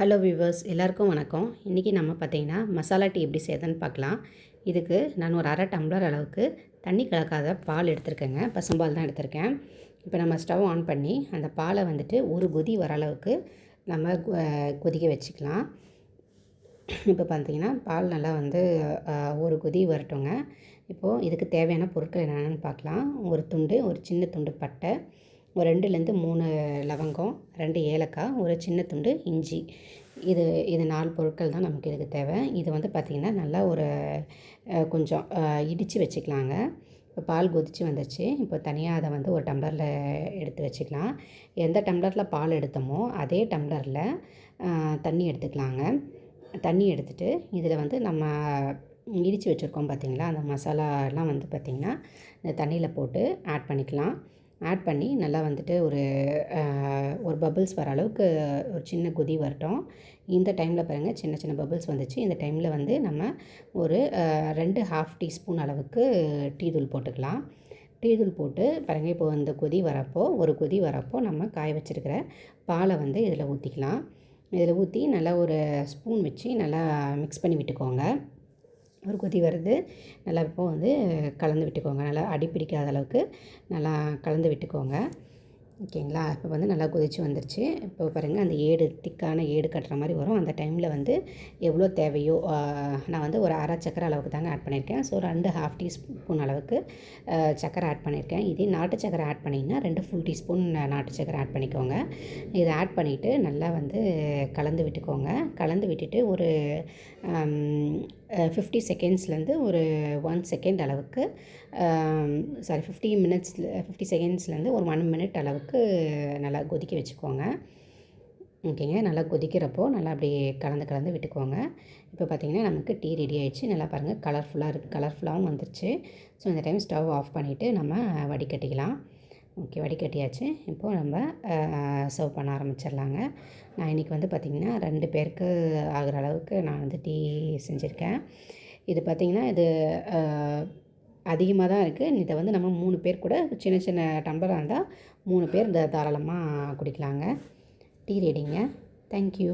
Hello viewers, எல்லாருக்கும் வணக்கம். இன்றைக்கி நம்ம பார்த்திங்கன்னா மசாலா டீ எப்படி செய்யுதுன்னு பார்க்கலாம். இதுக்கு நான் ஒரு அரை டம்ளர் அளவுக்கு தண்ணி கலக்காத பால் எடுத்திருக்கேங்க. பசும்பால் தான் எடுத்திருக்கேன். இப்போ நம்ம ஸ்டவ் ஆன் பண்ணி அந்த பாலை வந்துட்டு ஒரு கொதி வர அளவுக்கு நம்ம கொதிக்க வச்சுக்கலாம். இப்போ பார்த்திங்கன்னா பால் நல்லா ஒரு கொதி வரட்டுங்க. இப்போது இதுக்கு தேவையான பொருட்கள் என்னென்னு பார்க்கலாம். ஒரு சின்ன துண்டு பட்டை, ஒரு 2லேருந்து 3 லவங்கம், 2 ஏலக்காய், ஒரு சின்ன துண்டு இஞ்சி. இது 4 பொருட்கள் தான் நமக்கு இதுக்கு தேவை. இது பார்த்திங்கன்னா நல்லா கொஞ்சம் இடித்து வச்சுக்கலாங்க. இப்போ பால் கொதித்து வந்துடுச்சு. இப்போ தனியாக அதை ஒரு டம்ளரில் எடுத்து வச்சுக்கலாம். எந்த டம்ளரில் பால் எடுத்தோமோ அதே டம்ளரில் தண்ணி எடுத்துக்கலாங்க. தண்ணி எடுத்துகிட்டு இதில் நம்ம இடித்து வச்சுருக்கோம் பார்த்திங்களா, அந்த மசாலாலாம் பார்த்திங்கன்னா இந்த தண்ணியில் போட்டு ஆட் பண்ணிக்கலாம். ஆட் பண்ணி நல்லா ஒரு பபிள்ஸ் வர அளவுக்கு ஒரு சின்ன கொதி வரட்டும். இந்த டைமில் பாருங்கள், சின்ன சின்ன பபிள்ஸ் வந்துச்சு. இந்த டைமில் நம்ம ஒரு 2 1/2 டீஸ்பூன் அளவுக்கு டீ தூள் போட்டுக்கலாம். டீ தூள் போட்டு பாருங்கள், இப்போ இந்த ஒரு கொதி வரப்போ நம்ம காய வச்சுருக்கிற பாலை இதில் ஊற்றிக்கலாம். இதில் ஊற்றி நல்லா ஒரு ஸ்பூன் வச்சு நல்லா மிக்ஸ் பண்ணி விட்டுக்கோங்க. ஒரு கொதி வருது, நல்லா இப்போ கலந்து விட்டுக்கோங்க. நல்லா அடி பிடிக்காத அளவுக்கு நல்லா கலந்து விட்டுக்கோங்க. ஓகேங்களா? இப்போ நல்லா கொதித்து வந்துருச்சு. இப்போ பாருங்கள், அந்த திக்கான ஏடு கட்டுற மாதிரி வரும். அந்த டைமில் எவ்வளோ தேவையோ, நான் ஒரு அரை சக்கரை அளவுக்கு தாங்க ஆட் பண்ணியிருக்கேன். ஸோ 2 1/2 டீஸ்பூன் அளவுக்கு சக்கரை ஆட் பண்ணியிருக்கேன். இதே நாட்டு சக்கரை ஆட் பண்ணிங்கன்னா 2 ஃபுல் டீஸ்பூன் நாட்டு சக்கரை ஆட் பண்ணிக்கோங்க. இதை ஆட் பண்ணிவிட்டு நல்லா கலந்து விட்டுக்கோங்க. கலந்து விட்டுட்டு ஒரு 50 செகண்ட்ஸ்லேருந்து ஒரு 1 செகண்ட் அளவுக்கு 50 செகண்ட்ஸ்லேருந்து ஒரு 1 மினிட் அளவுக்கு நல்லா கொதிக்க வச்சுக்கோங்க. ஓகேங்க. நல்லா கொதிக்கிறப்போ நல்லா அப்படியே கலந்து விட்டுக்கோங்க. இப்போ பார்த்திங்கன்னா நமக்கு டீ ரெடி ஆகிடுச்சு. நல்லா பாருங்கள், கலர்ஃபுல்லாகவும் வந்துருச்சு. ஸோ இந்த டைம் ஸ்டவ் ஆஃப் பண்ணிவிட்டு நம்ம வடிகட்டிக்கலாம். ஓகே, வடிகட்டியாச்சு. இப்போது நம்ம சர்வ் பண்ண ஆரம்பிச்சிடலாங்க. நான் இன்றைக்கி பார்த்திங்கன்னா 2 பேருக்கு ஆகிற அளவுக்கு நான் டீ செஞ்சுருக்கேன். இது பார்த்திங்கன்னா அதிகமாக தான் இருக்குது. இதை நம்ம 3 பேர் கூட, சின்ன சின்ன டம்ளராக இருந்தால் 3 பேர் தாராளமாக குடிக்கலாங்க. டீ ரெடிங்க. தேங்க்யூ.